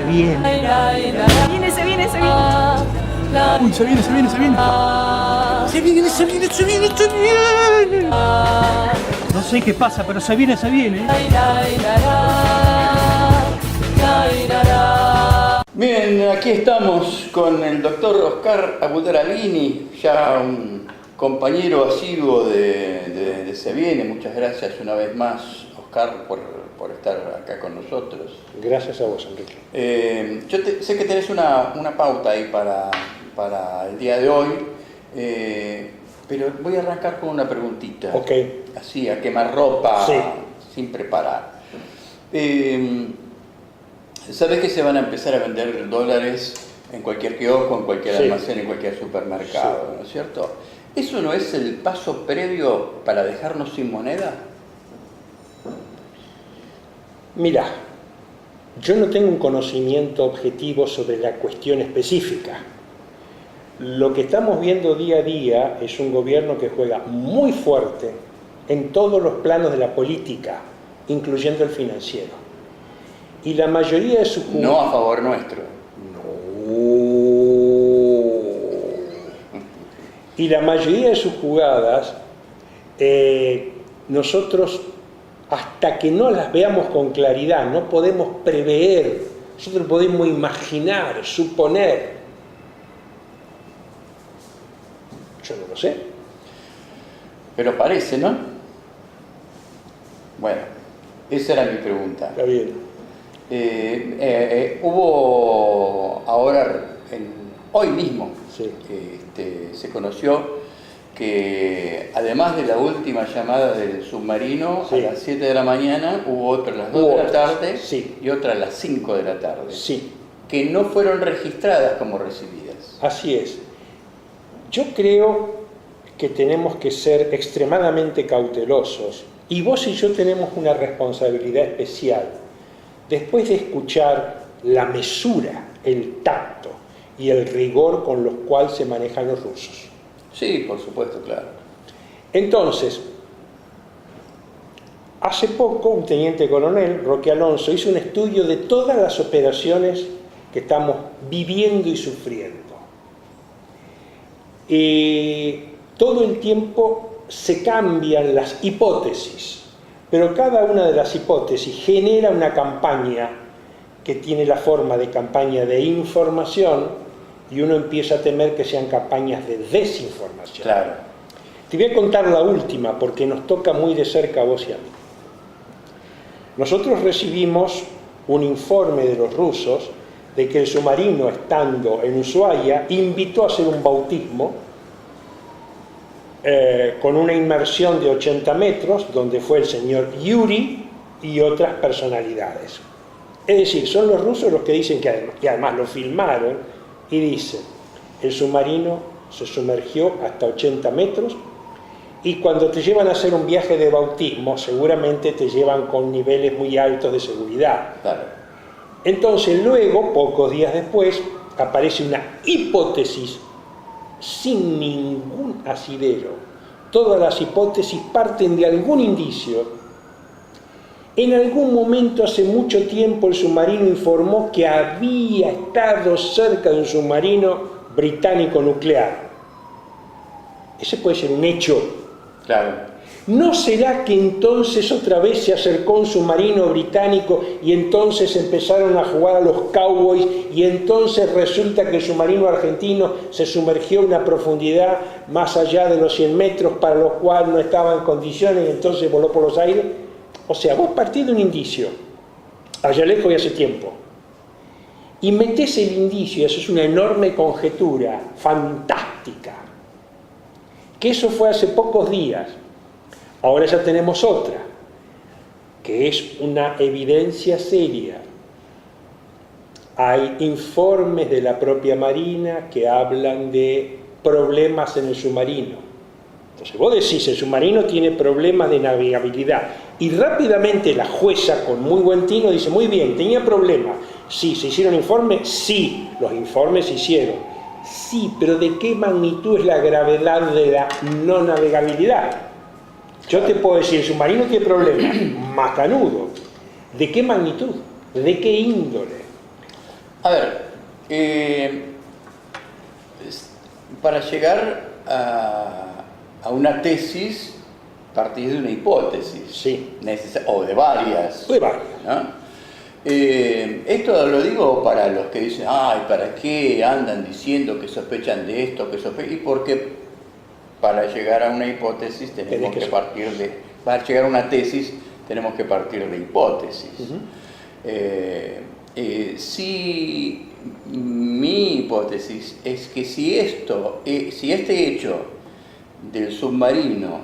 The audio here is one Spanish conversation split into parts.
viene. Viene, se viene. Uy, se viene. Se viene. No sé qué pasa, pero se viene. Bien, aquí estamos con el doctor Oscar Abudralini, ya un compañero asiduo de Se Viene. Muchas gracias una vez más, Oscar, por estar acá con nosotros. Gracias a vos, Enrique. Yo sé que tenés una pauta ahí para el día de hoy, pero voy a arrancar con una preguntita. Ok. Así, a quemarropa, sí, sin preparar. ¿Sabés que se van a empezar a vender dólares en cualquier kiosco, en cualquier almacén, en cualquier supermercado, ¿no es cierto? ¿Eso no es el paso previo para dejarnos sin moneda? Mira, yo no tengo un conocimiento objetivo sobre la cuestión específica. Lo que estamos viendo día a día es un gobierno que juega muy fuerte en todos los planos de la política, incluyendo el financiero. Y la mayoría de sus jugadas... No a favor nuestro. No. Y la mayoría de sus jugadas, nosotros, hasta que no las veamos con claridad, no podemos prever, nosotros podemos imaginar, suponer. Yo no lo sé. Pero parece, ¿no? Bueno, esa era mi pregunta. Está bien. Hubo ahora, hoy mismo, sí, se conoció que además de la última llamada del submarino, sí, a las 7 de la mañana, hubo otra a las 2 de la tarde, sí, y otra a las 5 de la tarde, sí, que no fueron registradas como recibidas. Así es. Yo creo que tenemos que ser extremadamente cautelosos, y vos y yo tenemos una responsabilidad especial. Después de escuchar la mesura, el tacto y el rigor con los cuales se manejan los rusos. Sí, por supuesto, claro. Entonces, hace poco un teniente coronel, Roque Alonso, hizo un estudio de todas las operaciones que estamos viviendo y sufriendo. Todo el tiempo se cambian las hipótesis. Pero cada una de las hipótesis genera una campaña que tiene la forma de campaña de información y uno empieza a temer que sean campañas de desinformación. Claro. Te voy a contar la última porque nos toca muy de cerca a vos y a mí. Nosotros recibimos un informe de los rusos de que el submarino, estando en Ushuaia, invitó a hacer un bautismo con una inmersión de 80 metros, donde fue el señor Yuri y otras personalidades. Es decir, son los rusos los que dicen que además lo filmaron, y dicen, el submarino se sumergió hasta 80 metros, y cuando te llevan a hacer un viaje de bautismo, seguramente te llevan con niveles muy altos de seguridad. Claro. Entonces luego, pocos días después, aparece una hipótesis sin ningún asidero. Todas las hipótesis parten de algún indicio. En algún momento, hace mucho tiempo, el submarino informó que había estado cerca de un submarino británico nuclear. Ese puede ser un hecho. Claro. ¿No será que entonces otra vez se acercó un submarino británico y entonces empezaron a jugar a los cowboys y entonces resulta que el submarino argentino se sumergió a una profundidad más allá de los 100 metros para los cuales no estaba en condiciones y entonces voló por los aires? O sea, vos partís de un indicio, allá lejos y hace tiempo, y metés el indicio y haces una enorme conjetura fantástica, que eso fue hace pocos días. Ahora ya tenemos otra, que es una evidencia seria. Hay informes de la propia Marina que hablan de problemas en el submarino. Entonces vos decís, el submarino tiene problemas de navegabilidad. Y rápidamente la jueza, con muy buen tino, dice, muy bien, tenía problemas. Sí, ¿se hicieron informes? Sí, los informes se hicieron. Sí, pero ¿de qué magnitud es la gravedad de la no navegabilidad? Yo te puedo decir, el submarino tiene problemas, macanudo. ¿De qué magnitud? ¿De qué índole? A ver, para llegar a una tesis, partís de una hipótesis. Sí. O de varias. De varias. ¿No? Esto lo digo para los que dicen, ay, ¿para qué andan diciendo que sospechan de esto, que sospechan? Y porque para llegar a una hipótesis tenemos que partir de... Para llegar a una tesis tenemos que partir de hipótesis. Si mi hipótesis es que si este hecho del submarino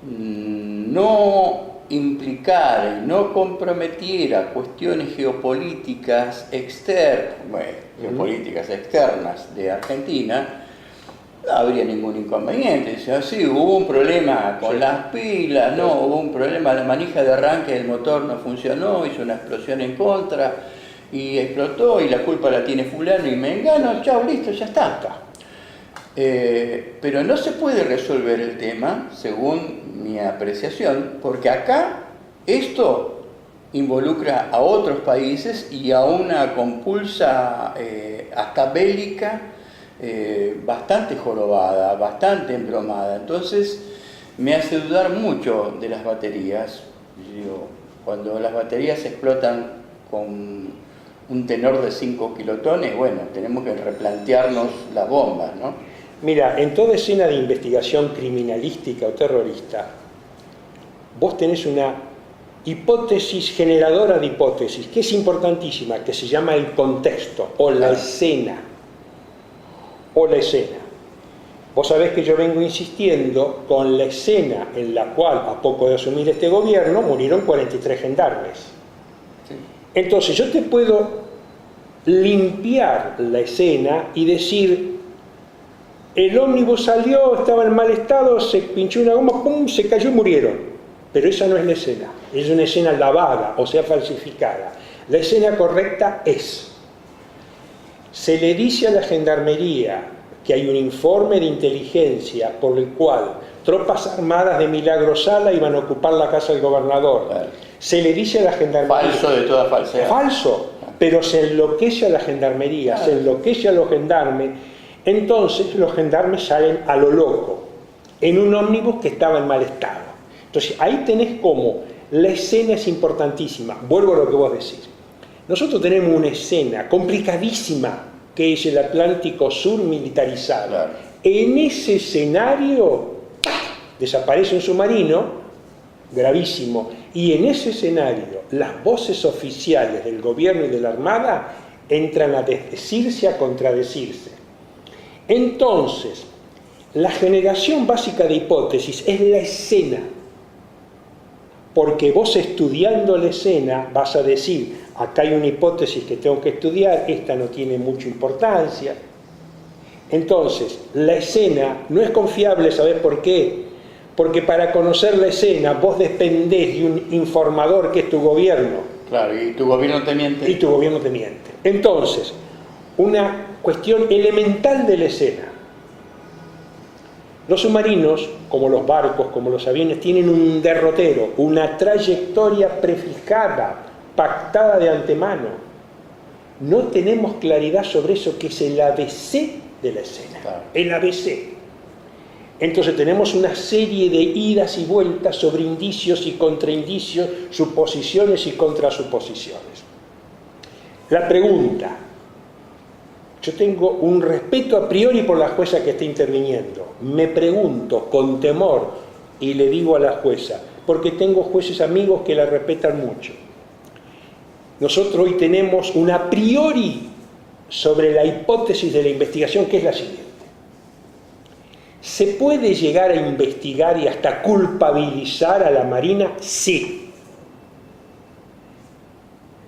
no implicara y no comprometiera cuestiones geopolíticas externas de Argentina, no habría ningún inconveniente. O sea, sí, hubo un problema con las pilas, no, hubo un problema, la manija de arranque del motor no funcionó, hizo una explosión en contra y explotó y la culpa la tiene fulano y mengano, chao, listo, ya está. Pero no se puede resolver el tema, según mi apreciación, porque acá esto involucra a otros países y a una compulsa hasta bélica bastante jorobada, bastante embromada. Entonces me hace dudar mucho de las baterías. Digo, cuando las baterías explotan con un tenor de 5 kilotones, bueno, tenemos que replantearnos las bombas, ¿no? Mira, en toda escena de investigación criminalística o terrorista, vos tenés una hipótesis generadora de hipótesis, que es importantísima, que se llama el contexto, o la escena. O la escena. Vos sabés que yo vengo insistiendo con la escena en la cual, a poco de asumir este gobierno, murieron 43 gendarmes. Sí. Entonces yo te puedo limpiar la escena y decir, el ómnibus salió, estaba en mal estado, se pinchó una goma, ¡pum!, se cayó y murieron. Pero esa no es la escena, es una escena lavada, o sea, falsificada. La escena correcta es: se le dice a la gendarmería que hay un informe de inteligencia por el cual tropas armadas de Milagrosala iban a ocupar la casa del gobernador. Claro. Se le dice a la gendarmería... Falso de toda falsedad. Falso, pero se enloquece a la gendarmería, claro. Se enloquece a los gendarmes. Entonces los gendarmes salen a lo loco, en un ómnibus que estaba en mal estado. Entonces ahí tenés como la escena es importantísima. Vuelvo a lo que vos decís. Nosotros tenemos una escena complicadísima, que es el Atlántico Sur militarizado. Claro. En ese escenario desaparece un submarino, gravísimo, y en ese escenario las voces oficiales del gobierno y de la Armada entran a desdecirse, a contradecirse. Entonces, la generación básica de hipótesis es la escena, porque vos estudiando la escena vas a decir, acá hay una hipótesis que tengo que estudiar, esta no tiene mucha importancia. Entonces, la escena no es confiable, ¿sabés por qué? Porque para conocer la escena vos dependés de un informador que es tu gobierno. Claro, y tu gobierno te miente. Y tu gobierno te miente. Entonces, una cuestión elemental de la escena. Los submarinos, como los barcos, como los aviones, tienen un derrotero, una trayectoria prefijada, pactada de antemano. No tenemos claridad sobre eso, que es el ABC de la escena. Claro. El ABC. Entonces tenemos una serie de idas y vueltas sobre indicios y contraindicios, suposiciones y contrasuposiciones. La pregunta: yo tengo un respeto a priori por la jueza que está interviniendo. Me pregunto con temor y le digo a la jueza, porque tengo jueces amigos que la respetan mucho. Nosotros hoy tenemos un a priori sobre la hipótesis de la investigación, que es la siguiente. ¿Se puede llegar a investigar y hasta culpabilizar a la Marina? Sí.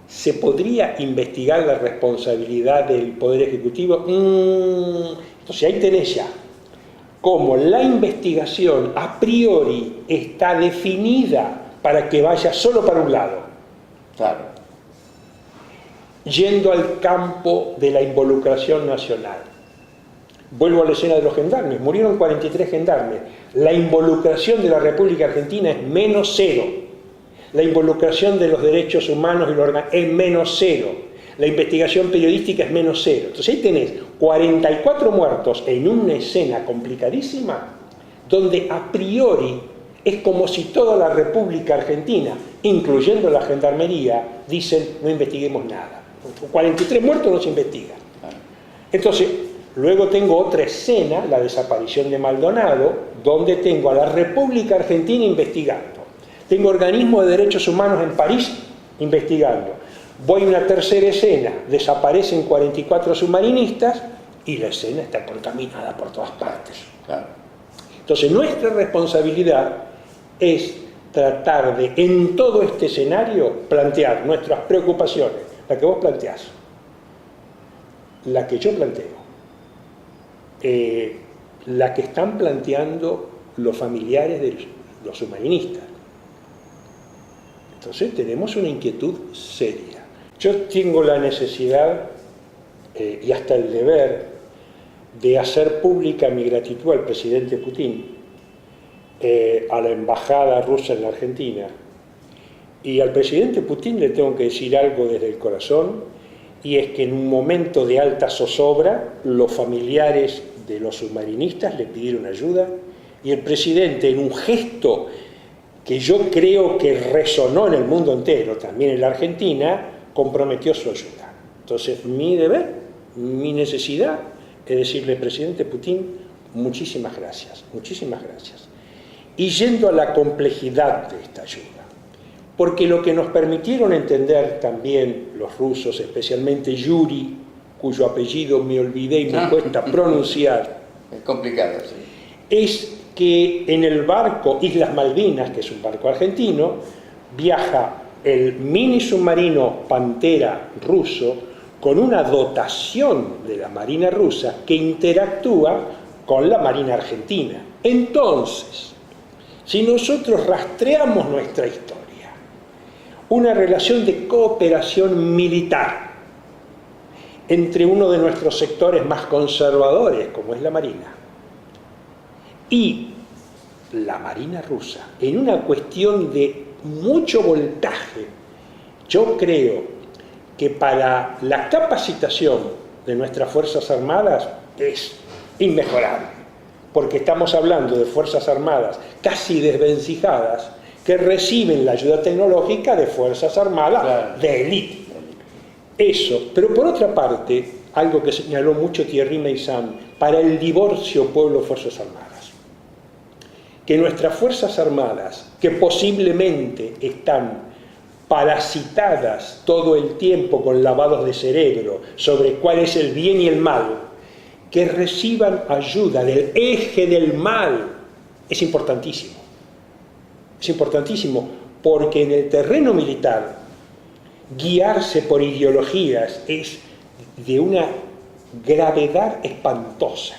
¿Se podría investigar la responsabilidad del Poder Ejecutivo? Entonces ahí tenés ya cómo la investigación a priori está definida para que vaya solo para un lado. Claro. Yendo al campo de la involucración nacional. Vuelvo a la escena de los gendarmes. Murieron 43 gendarmes. La involucración de la República Argentina es -0. La involucración de los derechos humanos y los es -0. La investigación periodística es menos 0. Entonces ahí tenés 44 muertos en una escena complicadísima, donde a priori es como si toda la República Argentina, incluyendo la Gendarmería, dicen no investiguemos nada. 43 muertos no se investiga. Entonces, luego tengo otra escena, la desaparición de Maldonado, donde tengo a la República Argentina investigando. Tengo organismos de derechos humanos en París investigando. Voy a una tercera escena, desaparecen 44 submarinistas y la escena está contaminada por todas partes. Claro. Entonces, nuestra responsabilidad es tratar de, en todo este escenario, plantear nuestras preocupaciones, la que vos planteás, la que yo planteo, la que están planteando los familiares de los submarinistas. Entonces tenemos una inquietud seria. Yo tengo la necesidad y hasta el deber de hacer pública mi gratitud al presidente Putin, a la embajada rusa en la Argentina, y al presidente Putin le tengo que decir algo desde el corazón, y es que en un momento de alta zozobra los familiares de los submarinistas le pidieron ayuda, y el presidente, en un gesto que yo creo que resonó en el mundo entero, también en la Argentina, comprometió su ayuda. Entonces, mi deber, mi necesidad es decirle, presidente Putin, muchísimas gracias, muchísimas gracias. Y yendo a la complejidad de esta ayuda, porque lo que nos permitieron entender también los rusos, especialmente Yuri, cuyo apellido me olvidé y me cuesta pronunciar, es complicado, sí, es que en el barco Islas Malvinas, que es un barco argentino, viaja el mini submarino Pantera ruso con una dotación de la Marina rusa que interactúa con la Marina argentina. Entonces, si nosotros rastreamos nuestra historia, una relación de cooperación militar entre uno de nuestros sectores más conservadores, como es la Marina, y la Marina rusa, en una cuestión de mucho voltaje, yo creo que para la capacitación de nuestras Fuerzas Armadas es inmejorable, porque estamos hablando de Fuerzas Armadas casi desvencijadas que reciben la ayuda tecnológica de Fuerzas Armadas, claro, de élite. Eso, pero por otra parte, algo que señaló mucho Thierry Meyssan, para el divorcio pueblo-Fuerzas Armadas, que nuestras Fuerzas Armadas, que posiblemente están parasitadas todo el tiempo con lavados de cerebro sobre cuál es el bien y el mal, que reciban ayuda del eje del mal, es importantísimo. Es importantísimo porque en el terreno militar guiarse por ideologías es de una gravedad espantosa.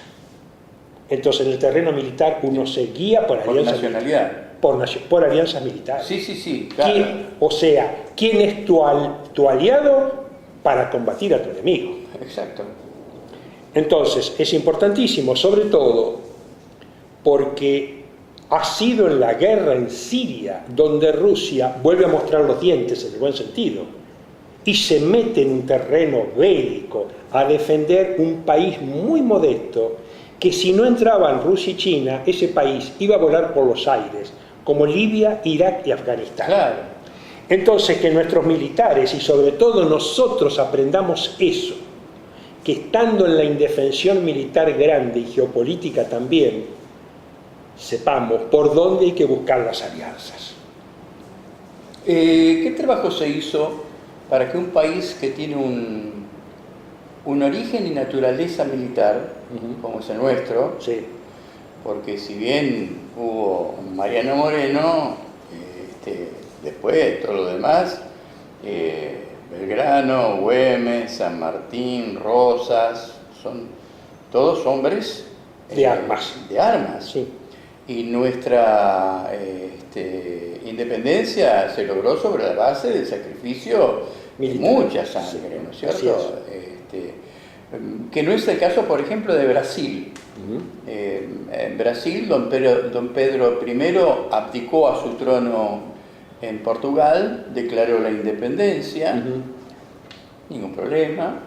Entonces en el terreno militar uno se guía por alianzas militares. Por alianzas militares. Sí, sí, sí, claro. O sea, ¿quién es tu aliado para combatir a tu enemigo? Exacto. Entonces es importantísimo, sobre todo porque ha sido en la guerra en Siria donde Rusia vuelve a mostrar los dientes en el buen sentido y se mete en un terreno bélico a defender un país muy modesto que si no entraban Rusia y China, ese país iba a volar por los aires, como Libia, Irak y Afganistán. Claro. Entonces que nuestros militares y sobre todo nosotros aprendamos eso, que estando en la indefensión militar grande y geopolítica también, sepamos por dónde hay que buscar las alianzas. ¿Qué trabajo se hizo para que un país que tiene un origen y naturaleza militar, como es el nuestro, sí, porque si bien hubo Mariano Moreno, después todo lo demás, Belgrano, Güemes, San Martín, Rosas, son todos hombres de armas. De armas. Sí. Y nuestra independencia se logró sobre la base del sacrificio militar, de mucha sangre, ¿no es cierto? Que no es el caso, por ejemplo, de Brasil. En Brasil, don Pedro I abdicó a su trono en Portugal, declaró la independencia ningún problema.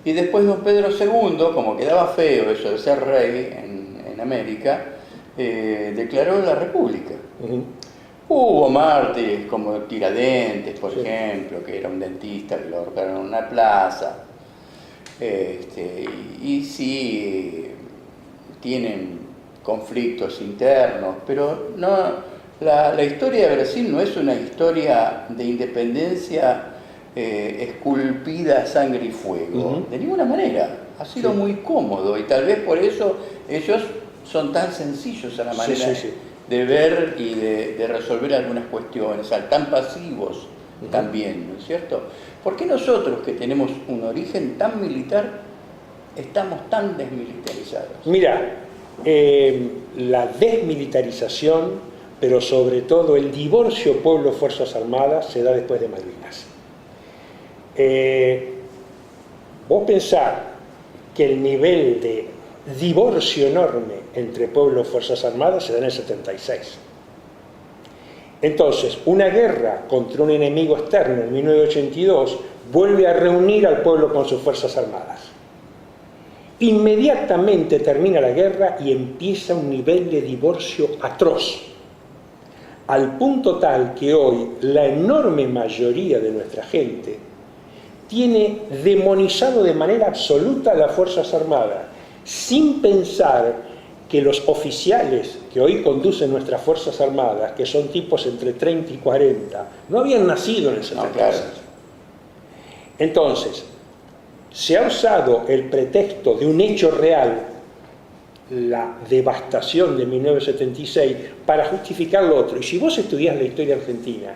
Y después don Pedro II, como quedaba feo eso de ser rey en América, declaró la República. Hubo mártires como Tiradentes, por ejemplo, que era un dentista que lo ahorcaron en una plaza. Y sí, tienen conflictos internos, pero no, la historia de Brasil no es una historia de independencia esculpida a sangre y fuego, de ninguna manera. Ha sido muy cómodo y tal vez por eso ellos son tan sencillos a la manera de ver y de resolver algunas cuestiones, tan pasivos también, ¿no es cierto? ¿Por qué nosotros, que tenemos un origen tan militar, estamos tan desmilitarizados? Mira, la desmilitarización, pero sobre todo el divorcio pueblo-fuerzas armadas, se da después de Malvinas. Vos pensás que el nivel de divorcio enorme entre pueblo y fuerzas armadas se da en el 76. Entonces, una guerra contra un enemigo externo en 1982 vuelve a reunir al pueblo con sus fuerzas armadas. Inmediatamente termina la guerra y empieza un nivel de divorcio atroz, al punto tal que hoy la enorme mayoría de nuestra gente tiene demonizado de manera absoluta a las Fuerzas Armadas, sin pensar que los oficiales que hoy conducen nuestras Fuerzas Armadas, que son tipos entre 30 y 40, no habían nacido en el 76. No, claro. Entonces, se ha usado el pretexto de un hecho real, la devastación de 1976, para justificar lo otro. Y si vos estudiás la historia argentina,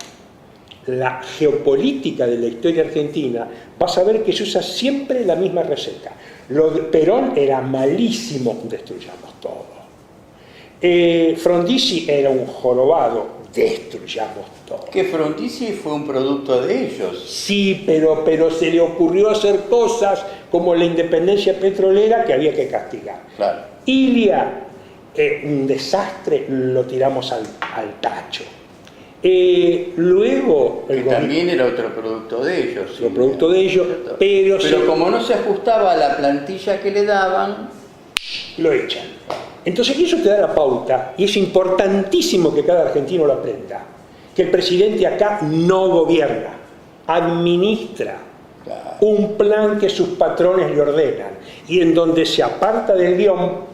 la geopolítica de la historia argentina, vas a ver que se usa siempre la misma receta. Perón era malísimo, destruyamos todo. Frondizi era un jorobado, destruyamos todo. Que Frondizi fue un producto de ellos. Sí, pero se le ocurrió hacer cosas como la independencia petrolera que había que castigar. Claro. Ilia, un desastre, lo tiramos al tacho. Luego que también era otro producto de ellos. Otro producto de ellos, pero como no se ajustaba a la plantilla que le daban, lo echan. Entonces eso te da la pauta, y es importantísimo que cada argentino lo aprenda, que el presidente acá no gobierna, administra un plan que sus patrones le ordenan, y en donde se aparta del guión,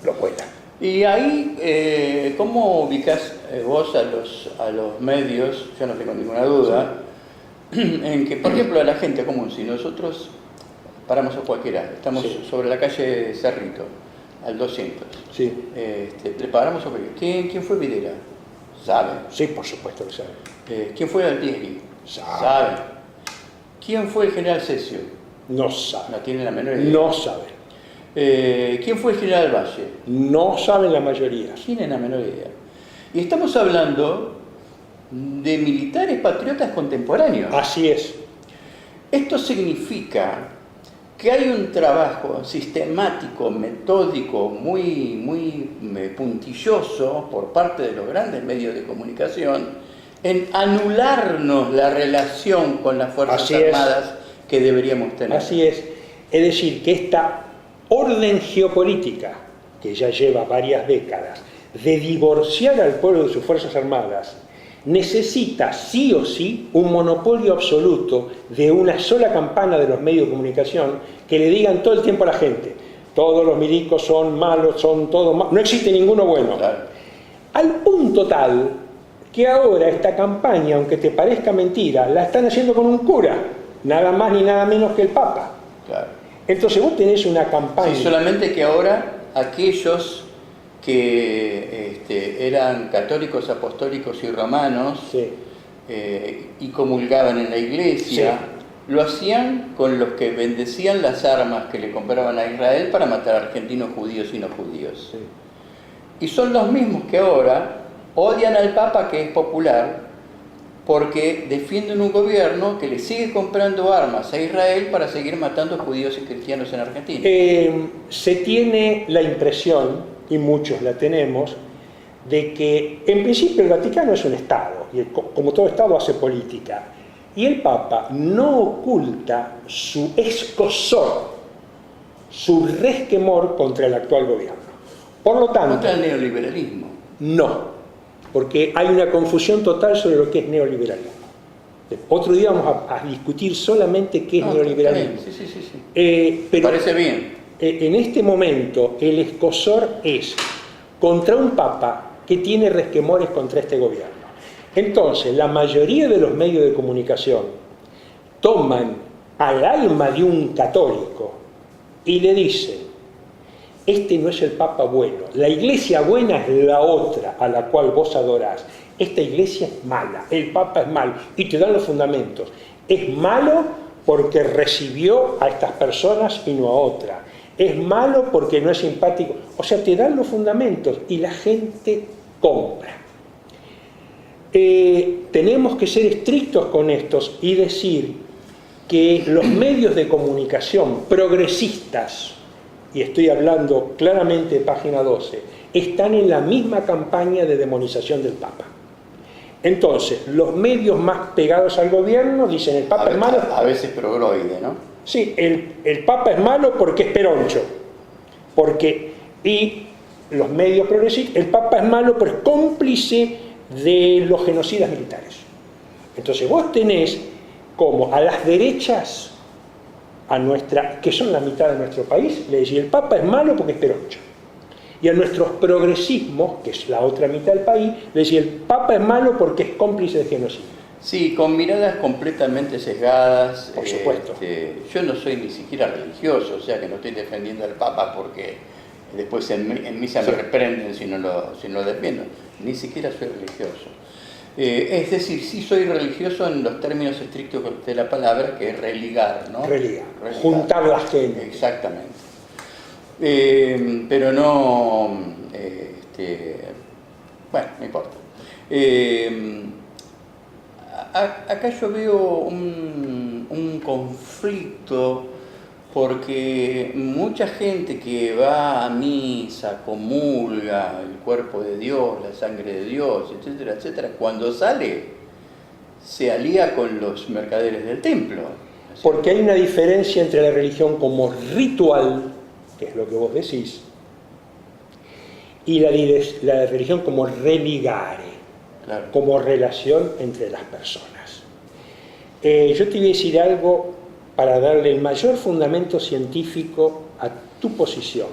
lo cuentan. Y ahí, ¿cómo ubicás vos a los medios? Yo no tengo ninguna duda, en que, por ejemplo, a la gente común, si nosotros paramos a cualquiera, estamos sobre la calle Cerrito, al 200, le paramos a cualquiera. ¿Quién fue Videla? ¿Saben? Sí, por supuesto que saben. ¿Quién fue Altieri? Saben. ¿Quién fue el general Cesio? No saben. No tienen la menor idea. No saben. ¿Quién fue el general Valle? No saben la mayoría. Tienen la menor idea. Y estamos hablando de militares patriotas contemporáneos. Así es. Esto significa que hay un trabajo sistemático, metódico, muy puntilloso por parte de los grandes medios de comunicación en anularnos la relación con las Fuerzas Armadas que deberíamos tener. Así es. Es decir, que esta orden geopolítica, que ya lleva varias décadas, de divorciar al pueblo de sus Fuerzas Armadas, necesita sí o sí un monopolio absoluto de una sola campana de los medios de comunicación que le digan todo el tiempo a la gente: todos los milicos son malos, son todos malos, no existe ninguno bueno. Claro. Al punto tal que ahora esta campaña, aunque te parezca mentira, la están haciendo con un cura, nada más ni nada menos que el Papa. Claro. Entonces vos tenés una campaña... Sí, solamente que ahora aquellos que eran católicos, apostólicos y romanos y comulgaban en la iglesia, lo hacían con los que bendecían las armas que le compraban a Israel para matar a argentinos judíos y no judíos. Y son los mismos que ahora odian al Papa, que es popular, porque defienden un gobierno que le sigue comprando armas a Israel para seguir matando judíos y cristianos en Argentina. Se tiene la impresión, y muchos la tenemos, de que en principio el Vaticano es un Estado, y como todo Estado hace política, Y el Papa no oculta su escozor, su resquemor contra el actual gobierno. Por lo tanto, contra el neoliberalismo. no, porque hay una confusión total sobre lo que es neoliberalismo. Otro día vamos a discutir solamente qué es neoliberalismo. Sí. Pero parece bien. En este momento el escozor es contra un Papa que tiene resquemores contra este gobierno. Entonces, la mayoría de los medios de comunicación toman al alma de un católico y le dicen: este no es el Papa bueno, la iglesia buena es la otra a la cual vos adorás, esta iglesia es mala, el Papa es malo, y te dan los fundamentos. Es malo porque recibió a estas personas y no a otra, es malo porque no es simpático, o sea, te dan los fundamentos y la gente compra. Tenemos que ser estrictos con estos y decir que los medios de comunicación progresistas, y estoy hablando claramente de página 12, están en la misma campaña de demonización del Papa. Entonces, los medios más pegados al gobierno dicen: el Papa es malo. A veces progroide, ¿no? Sí, el Papa es malo porque es peroncho. Y los medios progresistas: el Papa es malo porque es cómplice de los genocidas militares. Entonces vos tenés como a las derechas, que son la mitad de nuestro país, le decís: el Papa es malo porque es peroncho. Y a nuestros progresismos, que es la otra mitad del país, le decís: el Papa es malo porque es cómplice de genocidio. Sí, con miradas completamente sesgadas. Por supuesto. Yo no soy ni siquiera religioso, o sea que no estoy defendiendo al Papa porque después en misa me reprenden si no lo defiendo. Ni siquiera soy religioso. Es decir, sí soy religioso en los términos estrictos de la palabra, que es religar, ¿no? Religar. Juntar la gente. Exactamente. Pero no... bueno, no importa. Acá yo veo un conflicto porque mucha gente que va a misa, comulga el cuerpo de Dios, la sangre de Dios, etcétera, etcétera, cuando sale se alía con los mercaderes del templo. Porque hay una diferencia entre la religión como ritual, que es lo que vos decís, y la religión como religare, claro, como relación entre las personas. Yo te voy a decir algo para darle el mayor fundamento científico a tu posición.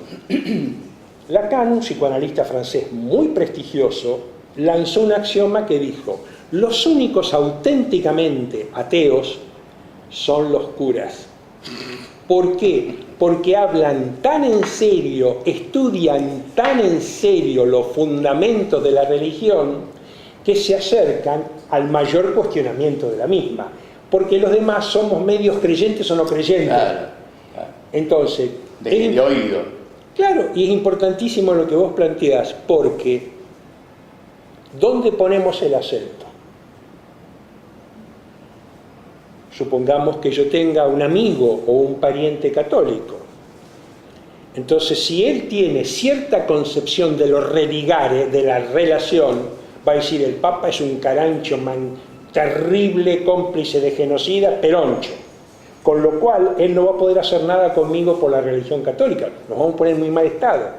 Lacan, un psicoanalista francés muy prestigioso, lanzó un axioma que dijo: los únicos auténticamente ateos son los curas. ¿Por qué? Porque hablan tan en serio, estudian tan en serio los fundamentos de la religión, que se acercan al mayor cuestionamiento de la misma. Porque los demás somos medios creyentes o no creyentes. Claro. Entonces, de oído. Claro, y es importantísimo lo que vos planteás, porque ¿dónde ponemos el acento? Supongamos que yo tenga un amigo o un pariente católico. Entonces, si él tiene cierta concepción de lo religare, de la relación, va a decir: el Papa es un carancho terrible, cómplice de genocida, peroncho. Con lo cual, él no va a poder hacer nada conmigo por la religión católica. Nos vamos a poner en muy mal estado.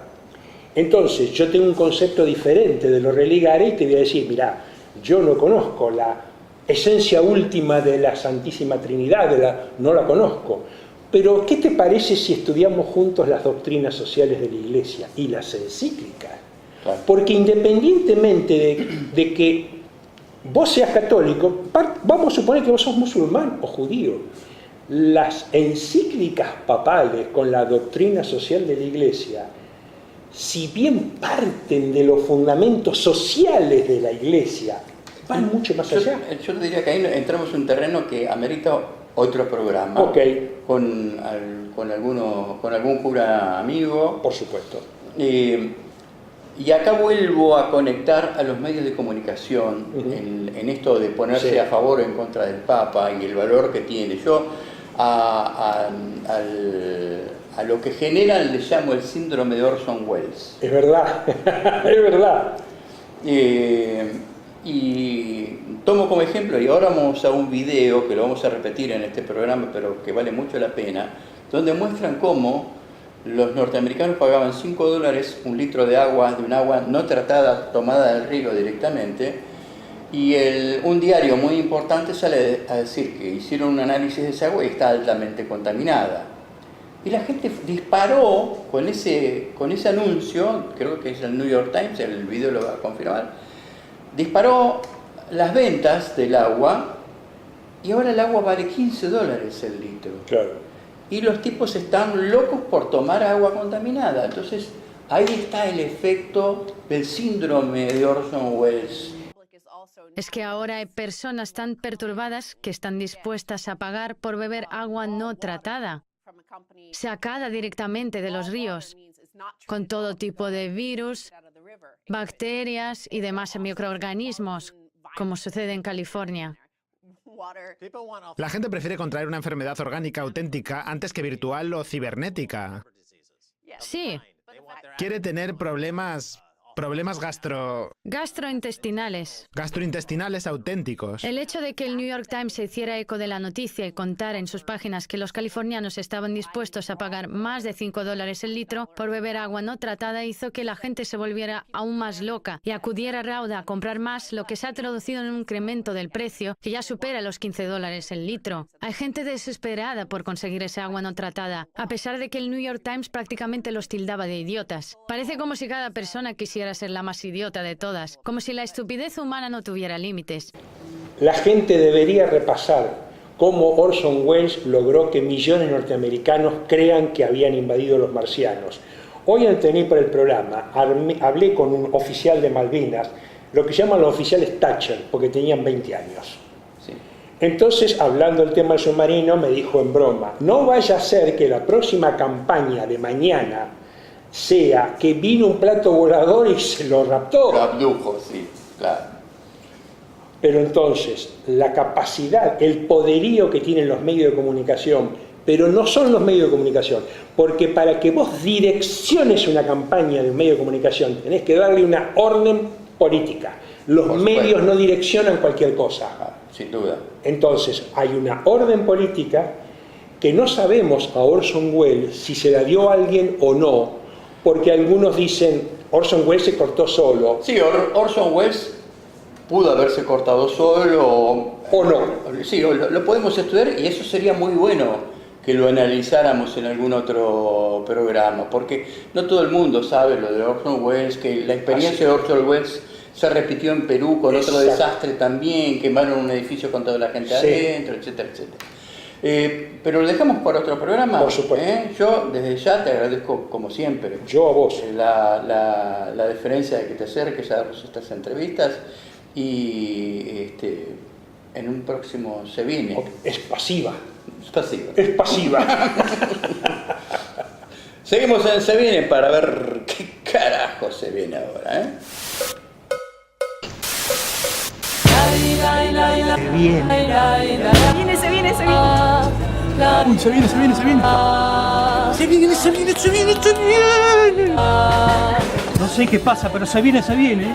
Entonces, yo tengo un concepto diferente de lo religare y te voy a decir: mirá, yo no conozco la esencia última de la Santísima Trinidad, no la conozco. Pero, ¿qué te parece si estudiamos juntos las doctrinas sociales de la Iglesia y las encíclicas? Claro. Porque independientemente de que vos seas católico, vamos a suponer que vos sos musulmán o judío, las encíclicas papales con la doctrina social de la Iglesia, si bien parten de los fundamentos sociales de la Iglesia, van mucho más allá. Yo diría que ahí entramos en un terreno que amerita otro programa. Okay. Con algún cura amigo. Por supuesto. Y acá vuelvo a conectar a los medios de comunicación en esto de ponerse a favor o en contra del Papa y el valor que tiene. Yo a lo que generan le llamo el síndrome de Orson Welles. Es verdad, es verdad. Y tomo como ejemplo, y ahora vamos a un video que lo vamos a repetir en este programa, pero que vale mucho la pena, donde muestran cómo los norteamericanos pagaban $5 un litro de un agua no tratada, tomada del río directamente, y un diario muy importante sale a decir que hicieron un análisis de esa agua y está altamente contaminada. Y la gente disparó con ese anuncio, creo que es el New York Times, el video lo va a confirmar, disparó las ventas del agua y ahora el agua vale $15 el litro. Claro. Y los tipos están locos por tomar agua contaminada. Entonces, ahí está el efecto del síndrome de Orson Welles. Es que ahora hay personas tan perturbadas que están dispuestas a pagar por beber agua no tratada, sacada directamente de los ríos, con todo tipo de virus, bacterias y demás microorganismos, como sucede en California. La gente prefiere contraer una enfermedad orgánica auténtica antes que virtual o cibernética. Sí, Quiere tener problemas gastrointestinales auténticos. El hecho de que el New York Times se hiciera eco de la noticia y contara en sus páginas que los californianos estaban dispuestos a pagar más de $5 el litro por beber agua no tratada hizo que la gente se volviera aún más loca y acudiera rauda a comprar más, lo que se ha traducido en un incremento del precio que ya supera los $15 el litro. Hay gente desesperada por conseguir esa agua no tratada, a pesar de que el New York Times prácticamente los tildaba de idiotas. Parece como si cada persona quisiera ser la más idiota de todas, como si la estupidez humana no tuviera límites. La gente debería repasar cómo Orson Welles logró que millones de norteamericanos crean que habían invadido los marcianos. Hoy al venir para el programa hablé con un oficial de Malvinas, lo que llaman los oficiales Thatcher, porque tenían 20 años. Sí. Entonces, hablando del tema del submarino, me dijo en broma, no vaya a ser que la próxima campaña de mañana sea que vino un plato volador y se lo raptó. Lo abdujo, sí, claro. Pero entonces, la capacidad, el poderío que tienen los medios de comunicación, pero no son los medios de comunicación, porque para que vos direcciones una campaña de un medio de comunicación, tenés que darle una orden política. Los medios no direccionan cualquier cosa. Ah, sin duda. Entonces, hay una orden política que no sabemos a Orson Welles si se la dio a alguien o no, porque algunos dicen, Orson Welles se cortó solo. Sí, Orson Welles pudo haberse cortado solo. O no. Sí, lo podemos estudiar y eso sería muy bueno que lo analizáramos en algún otro programa, porque no todo el mundo sabe lo de Orson Welles, que la experiencia de Orson Welles se repitió en Perú con otro desastre también, quemaron un edificio con toda la gente adentro, etcétera, etcétera. Pero lo dejamos para otro programa. Por supuesto. Yo desde ya te agradezco como siempre. Yo a vos. La deferencia de que te acerques a darnos estas entrevistas y en un próximo Se Viene. Es pasiva. Es pasiva. Es pasiva. Seguimos en Se Viene para ver qué carajo se viene ahora, ¿eh? Se viene. Se viene. Uy, se viene, se viene, se viene. Se viene, se viene, se viene, se viene. No sé qué pasa, pero se viene, se viene.